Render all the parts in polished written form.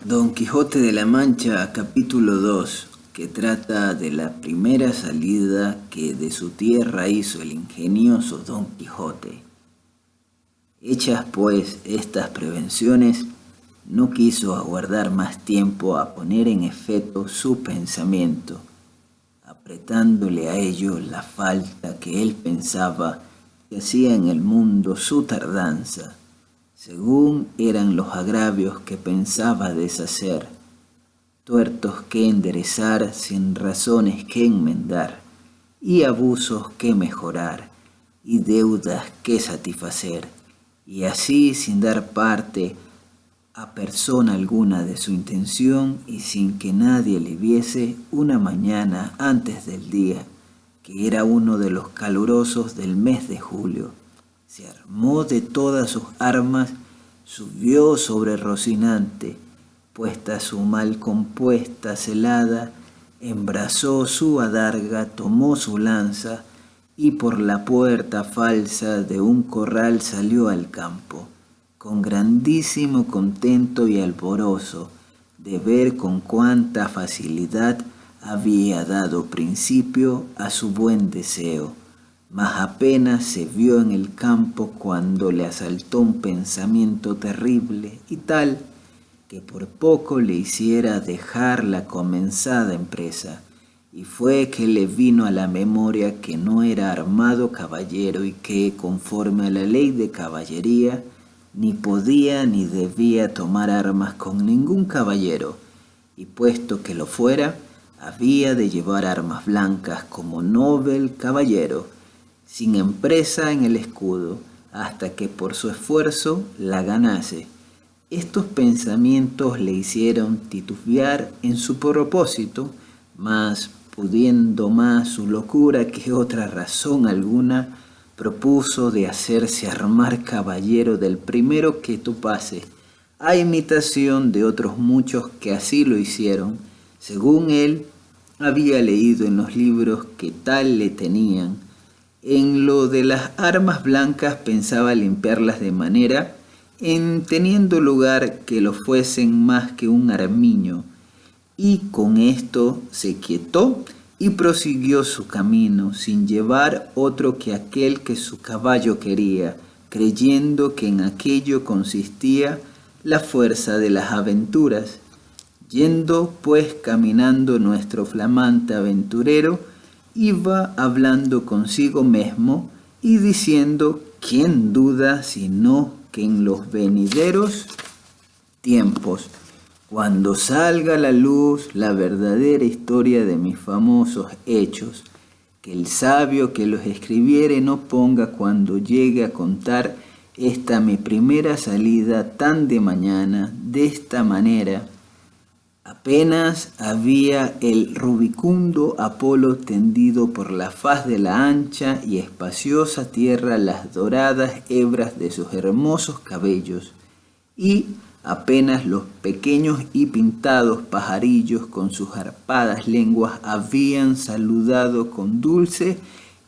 Don Quijote de la Mancha, capítulo 2, que trata de la primera salida que de su tierra hizo el ingenioso Don Quijote. Hechas pues estas prevenciones, no quiso aguardar más tiempo a poner en efecto su pensamiento, apretándole a ello la falta que él pensaba que hacía en el mundo su tardanza, según eran los agravios que pensaba deshacer, tuertos que enderezar sin razones que enmendar, y abusos que mejorar, y deudas que satisfacer, y así sin dar parte a persona alguna de su intención y sin que nadie le viese, una mañana antes del día, que era uno de los calurosos del mes de julio, se armó de todas sus armas, subió sobre Rocinante, puesta su mal compuesta celada, embrazó su adarga, tomó su lanza, y por la puerta falsa de un corral salió al campo, con grandísimo contento y alborozo de ver con cuánta facilidad había dado principio a su buen deseo. Mas apenas se vio en el campo cuando le asaltó un pensamiento terrible y tal que por poco le hiciera dejar la comenzada empresa, y fue que le vino a la memoria que no era armado caballero y que, conforme a la ley de caballería, ni podía ni debía tomar armas con ningún caballero, y puesto que lo fuera, había de llevar armas blancas como noble caballero, sin empresa en el escudo, hasta que por su esfuerzo la ganase. Estos pensamientos le hicieron titubear en su propósito, mas pudiendo más su locura que otra razón alguna, propuso de hacerse armar caballero del primero que topase, a imitación de otros muchos que así lo hicieron, según él había leído en los libros que tal le tenían. En lo de las armas blancas pensaba limpiarlas de manera, en teniendo lugar que lo fuesen más que un armiño, y con esto se quietó y prosiguió su camino, sin llevar otro que aquel que su caballo quería, creyendo que en aquello consistía la fuerza de las aventuras. Yendo pues caminando nuestro flamante aventurero, iba hablando consigo mesmo y diciendo: ¿quién duda sino que en los venideros tiempos, cuando salga a la luz la verdadera historia de mis famosos hechos, que el sabio que los escribiere no ponga cuando llegue a contar esta mi primera salida tan de mañana, de esta manera? Apenas había el rubicundo Apolo tendido por la faz de la ancha y espaciosa tierra las doradas hebras de sus hermosos cabellos, y apenas los pequeños y pintados pajarillos con sus arpadas lenguas habían saludado con dulce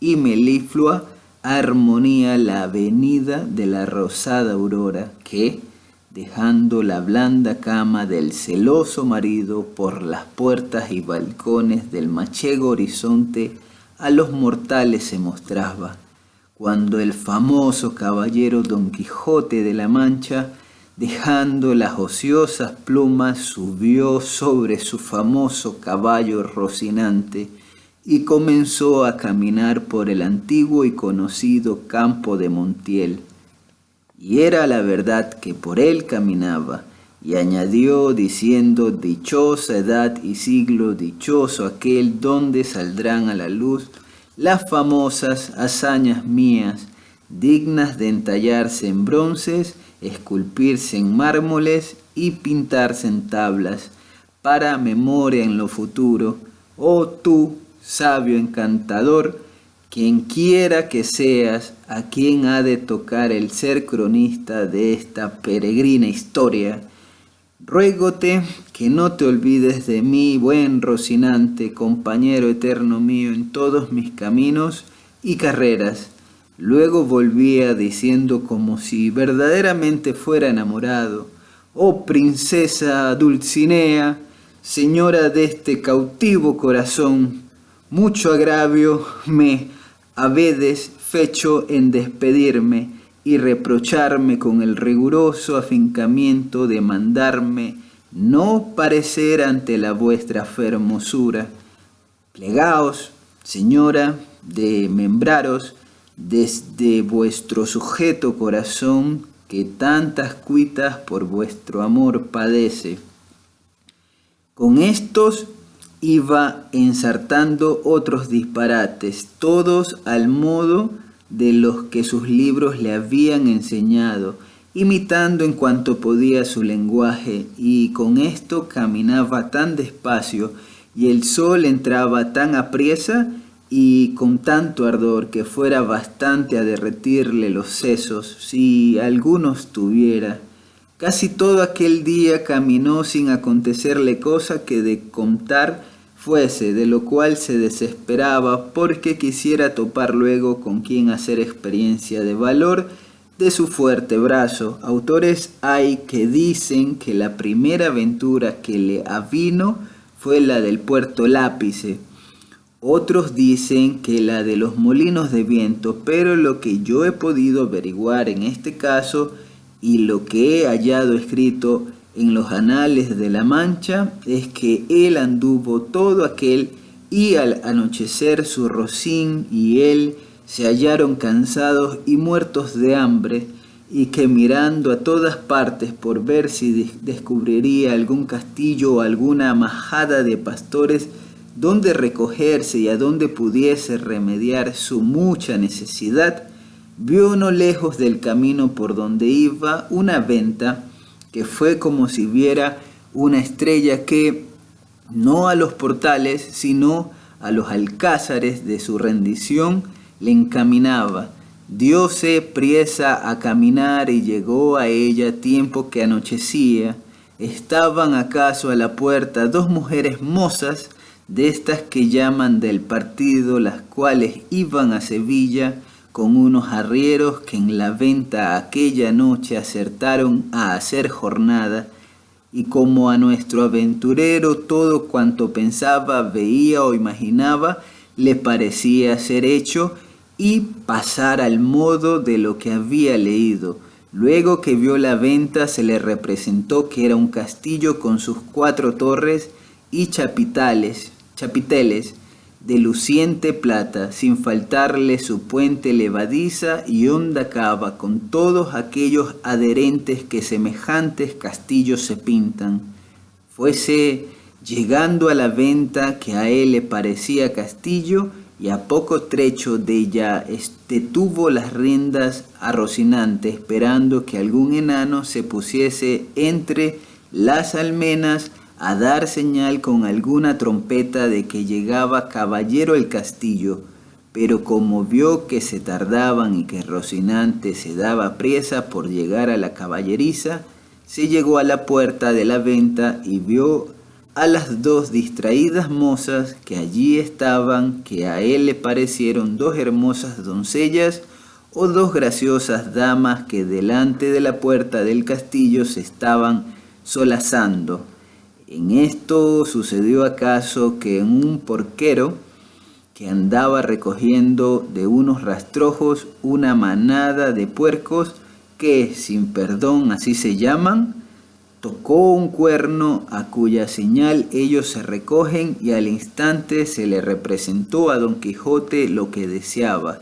y meliflua armonía la venida de la rosada aurora, que, dejando la blanda cama del celoso marido por las puertas y balcones del machego horizonte, a los mortales se mostraba, cuando el famoso caballero Don Quijote de la Mancha, dejando las ociosas plumas, subió sobre su famoso caballo Rocinante y comenzó a caminar por el antiguo y conocido campo de Montiel. Y era la verdad que por él caminaba, y añadió diciendo: dichosa edad y siglo, dichoso aquel donde saldrán a la luz las famosas hazañas mías, dignas de entallarse en bronces, esculpirse en mármoles y pintarse en tablas, para memoria en lo futuro. Oh tú, sabio encantador, quien quiera que seas, a quien ha de tocar el ser cronista de esta peregrina historia, ruégote que no te olvides de mí, buen Rocinante, compañero eterno mío en todos mis caminos y carreras. Luego volvía diciendo como si verdaderamente fuera enamorado: Oh princesa Dulcinea, señora de este cautivo corazón, mucho agravio me habedes fecho en despedirme y reprocharme con el riguroso afincamiento de mandarme no parecer ante la vuestra fermosura. Plegaos, señora, de membraros desde vuestro sujeto corazón que tantas cuitas por vuestro amor padece. Con estos iba ensartando otros disparates, todos al modo de los que sus libros le habían enseñado, imitando en cuanto podía su lenguaje, y con esto caminaba tan despacio, y el sol entraba tan apriesa y con tanto ardor que fuera bastante a derretirle los sesos, si algunos tuviera. Casi todo aquel día caminó sin acontecerle cosa que de contar fuese, de lo cual se desesperaba porque quisiera topar luego con quien hacer experiencia de valor de su fuerte brazo. Autores hay que dicen que la primera aventura que le avino fue la del puerto Lápice. Otros dicen que la de los molinos de viento, pero lo que yo he podido averiguar en este caso y lo que he hallado escrito en los anales de la Mancha es que él anduvo todo aquel y al anochecer su Rocín y él se hallaron cansados y muertos de hambre y que mirando a todas partes por ver si descubriría algún castillo o alguna majada de pastores donde recogerse y a donde pudiese remediar su mucha necesidad, vio no lejos del camino por donde iba una venta que fue como si viera una estrella que no a los portales sino a los alcázares de su rendición le encaminaba. Diose priesa a caminar y llegó a ella tiempo que anochecía. Estaban acaso a la puerta dos mujeres mozas de estas que llaman del partido, las cuales iban a Sevilla con unos arrieros que en la venta aquella noche acertaron a hacer jornada, y como a nuestro aventurero todo cuanto pensaba, veía o imaginaba, le parecía ser hecho y pasar al modo de lo que había leído. Luego que vio la venta se le representó que era un castillo con sus 4 torres y chapiteles de luciente plata, sin faltarle su puente levadiza y honda cava, con todos aquellos adherentes que semejantes castillos se pintan. Fuese llegando a la venta que a él le parecía castillo, y a poco trecho de ella detuvo las riendas a Rocinante, esperando que algún enano se pusiese entre las almenas a dar señal con alguna trompeta de que llegaba caballero el castillo, pero como vio que se tardaban y que Rocinante se daba priesa por llegar a la caballeriza, se llegó a la puerta de la venta y vio a las 2 distraídas mozas que allí estaban, que a él le parecieron 2 hermosas doncellas o 2 graciosas damas que delante de la puerta del castillo se estaban solazando. En esto sucedió acaso que un porquero que andaba recogiendo de unos rastrojos una manada de puercos que, sin perdón así se llaman, tocó un cuerno a cuya señal ellos se recogen y al instante se le representó a Don Quijote lo que deseaba,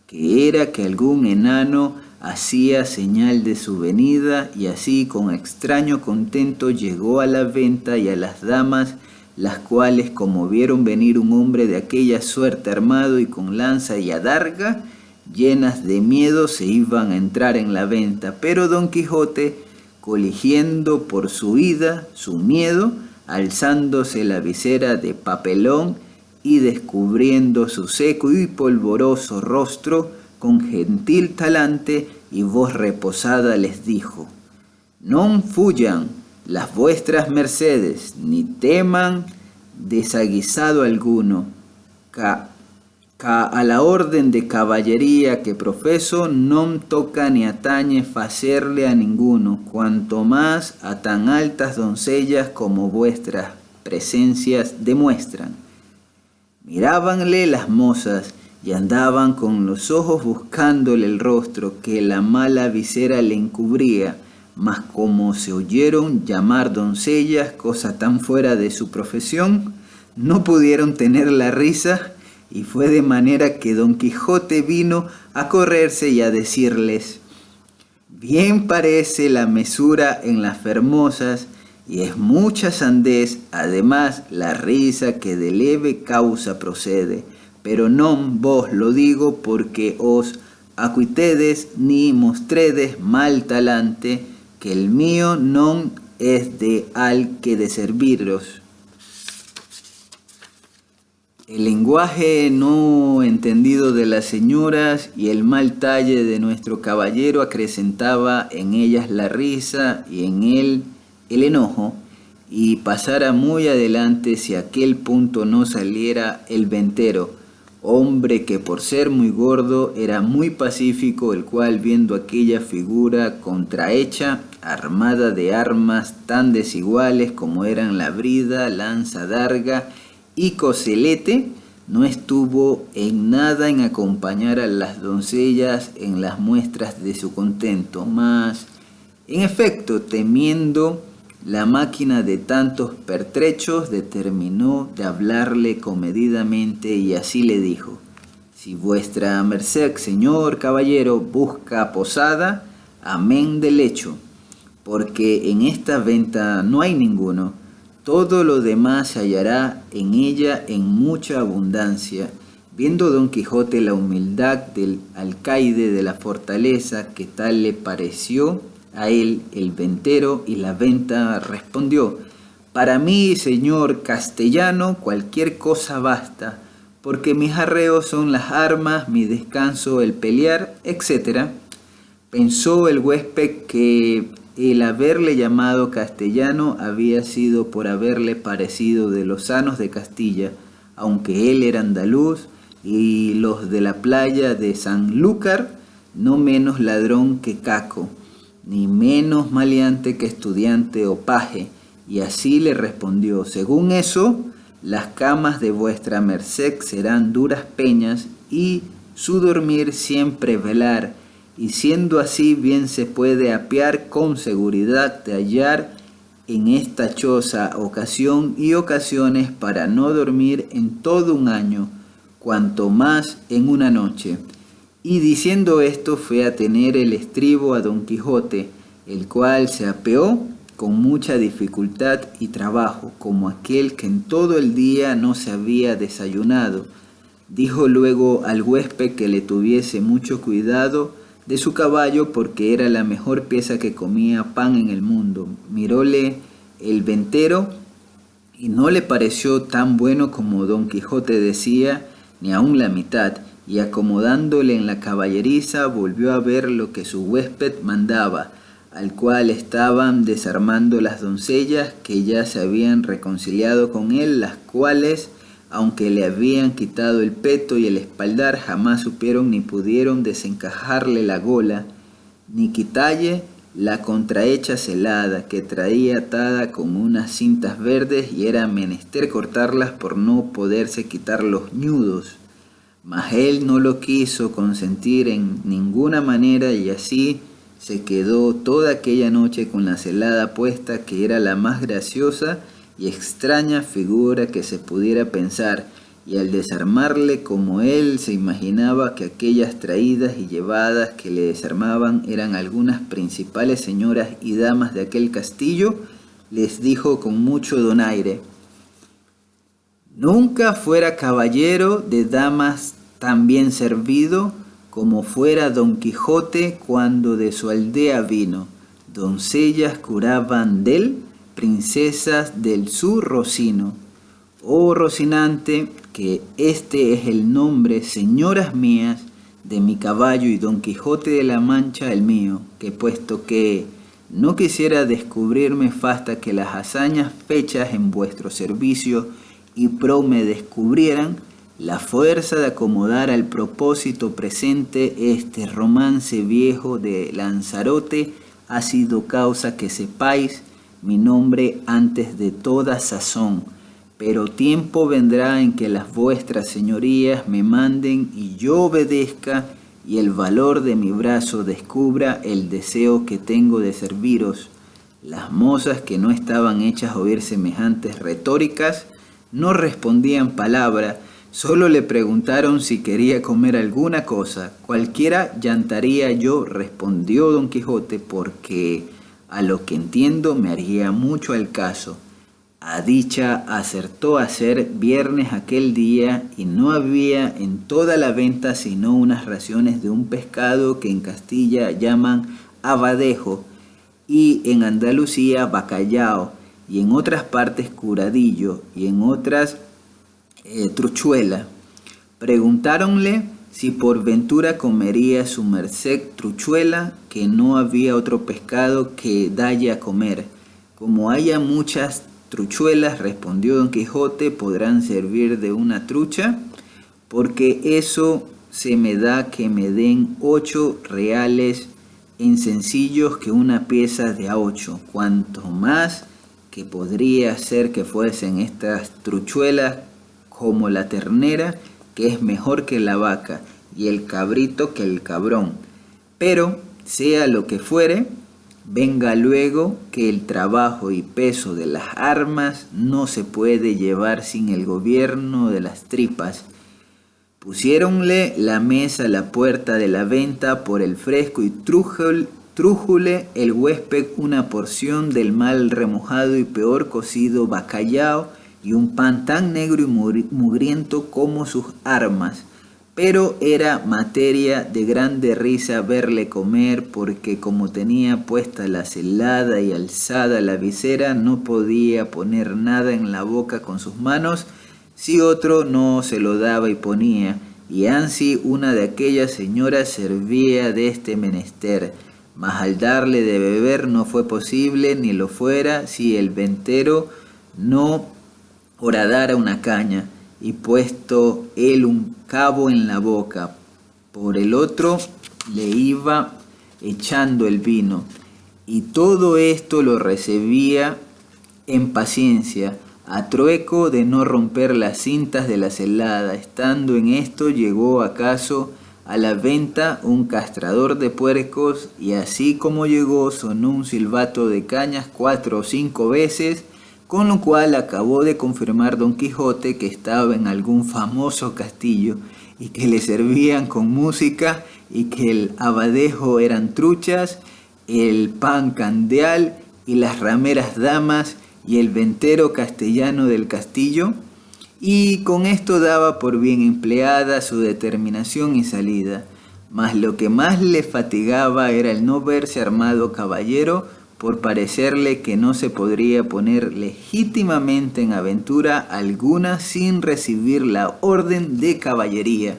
que era que algún enano hacía señal de su venida y así con extraño contento llegó a la venta y a las damas, las cuales como vieron venir un hombre de aquella suerte armado y con lanza y adarga, llenas de miedo se iban a entrar en la venta, pero Don Quijote, coligiendo por su ida su miedo, alzándose la visera de papelón y descubriendo su seco y polvoroso rostro, con gentil talante y voz reposada les dijo: «Non fuyan las vuestras mercedes, ni teman desaguisado alguno, a la orden de caballería que profeso, non toca ni atañe facerle a ninguno, cuanto más a tan altas doncellas como vuestras presencias demuestran. Mirábanle las mozas y andaban con los ojos buscándole el rostro que la mala visera le encubría, mas como se oyeron llamar doncellas, cosa tan fuera de su profesión, no pudieron tener la risa, y fue de manera que Don Quijote vino a correrse y a decirles: bien parece la mesura en las fermosas, y es mucha sandez, además la risa que de leve causa procede, pero non vos lo digo porque os acuitedes ni mostredes mal talante, que el mío non es de al que de serviros. El lenguaje no entendido de las señoras y el mal talle de nuestro caballero acrecentaba en ellas la risa y en él el enojo, y pasara muy adelante si a aquel punto no saliera el ventero, hombre que por ser muy gordo era muy pacífico, el cual viendo aquella figura contrahecha, armada de armas tan desiguales como eran la brida, lanza, darga y coselete, no estuvo en nada en acompañar a las doncellas en las muestras de su contento, mas, en efecto, temiendo la máquina de tantos pertrechos, determinó de hablarle comedidamente y así le dijo: si vuestra merced, señor caballero, busca posada, amén del hecho, porque en esta venta no hay ninguno. Todo lo demás se hallará en ella en mucha abundancia. Viendo Don Quijote la humildad del alcaide de la fortaleza, que tal le pareció a él el ventero, y la venta respondió: para mí, señor castellano, cualquier cosa basta, porque mis arreos son las armas, mi descanso el pelear, etc. Pensó el huésped que el haberle llamado castellano había sido por haberle parecido de los sanos de Castilla, aunque él era andaluz, y los de la playa de Sanlúcar no menos ladrón que caco, ni menos maleante que estudiante o paje, y así le respondió: según eso, las camas de vuestra merced serán duras peñas, y su dormir siempre velar, y siendo así bien se puede apear con seguridad de hallar en esta choza ocasión y ocasiones para no dormir en todo un año, cuanto más en una noche. Y diciendo esto fue a tener el estribo a Don Quijote, el cual se apeó con mucha dificultad y trabajo, como aquel que en todo el día no se había desayunado. Dijo luego al huésped que le tuviese mucho cuidado de su caballo, porque era la mejor pieza que comía pan en el mundo. Miróle el ventero y no le pareció tan bueno como Don Quijote decía, ni aun la mitad, y acomodándole en la caballeriza volvió a ver lo que su huésped mandaba, al cual estaban desarmando las doncellas que ya se habían reconciliado con él, las cuales, aunque le habían quitado el peto y el espaldar, jamás supieron ni pudieron desencajarle la gola, ni quitalle la contrahecha celada, que traía atada con unas cintas verdes, y era menester cortarlas por no poderse quitar los ñudos. Mas él no lo quiso consentir en ninguna manera, y así se quedó toda aquella noche con la celada puesta, que era la más graciosa y extraña figura que se pudiera pensar, y al desarmarle, como él se imaginaba que aquellas traídas y llevadas que le desarmaban eran algunas principales señoras y damas de aquel castillo, les dijo con mucho donaire: nunca fuera caballero de damas tan bien servido como fuera Don Quijote cuando de su aldea vino. Doncellas curaban dél, princesas del su Rocino. Oh Rocinante, que este es el nombre, señoras mías, de mi caballo, y Don Quijote de la Mancha el mío, que puesto que no quisiera descubrirme fasta que las hazañas fechas en vuestro servicio y pro me descubrieran, la fuerza de acomodar al propósito presente este romance viejo de Lanzarote ha sido causa que sepáis mi nombre antes de toda sazón, pero tiempo vendrá en que las vuestras señorías me manden y yo obedezca, y el valor de mi brazo descubra el deseo que tengo de serviros. Las mozas, que no estaban hechas a oír semejantes retóricas, no respondían palabra, solo le preguntaron si quería comer alguna cosa. Cualquiera llantaría yo, respondió Don Quijote, porque a lo que entiendo me haría mucho al caso. A dicha acertó a ser viernes aquel día y no había en toda la venta sino unas raciones de un pescado que en Castilla llaman abadejo y en Andalucía bacallao y en otras partes curadillo y en otras truchuela. Preguntáronle si por ventura comería su merced truchuela, que no había otro pescado que dalle a comer. Como haya muchas truchuelas, respondió Don Quijote, podrán servir de una trucha, porque eso se me da que me den 8 reales en sencillos que una pieza de a 8, cuanto más que podría ser que fuesen estas truchuelas como la ternera, que es mejor que la vaca, y el cabrito que el cabrón. Pero, sea lo que fuere, venga luego que el trabajo y peso de las armas no se puede llevar sin el gobierno de las tripas. Pusiéronle la mesa a la puerta de la venta por el fresco y trújole el huésped una porción del mal remojado y peor cocido bacallao y un pan tan negro y mugriento como sus armas. Pero era materia de grande risa verle comer, porque como tenía puesta la celada y alzada la visera, no podía poner nada en la boca con sus manos, si otro no se lo daba y ponía, y ansí una de aquellas señoras servía de este menester, mas al darle de beber no fue posible ni lo fuera si el ventero no horadara una caña, y puesto él un cabo en la boca, por el otro le iba echando el vino, y todo esto lo recibía en paciencia, a trueco de no romper las cintas de la celada. Estando en esto, llegó acaso a la venta un castrador de puercos, y así como llegó sonó un silbato de cañas 4 o 5 veces, con lo cual acabó de confirmar Don Quijote que estaba en algún famoso castillo y que le servían con música y que el abadejo eran truchas, el pan candeal y las rameras damas y el ventero castellano del castillo, y con esto daba por bien empleada su determinación y salida. Mas lo que más le fatigaba era el no verse armado caballero, por parecerle que no se podría poner legítimamente en aventura alguna sin recibir la orden de caballería.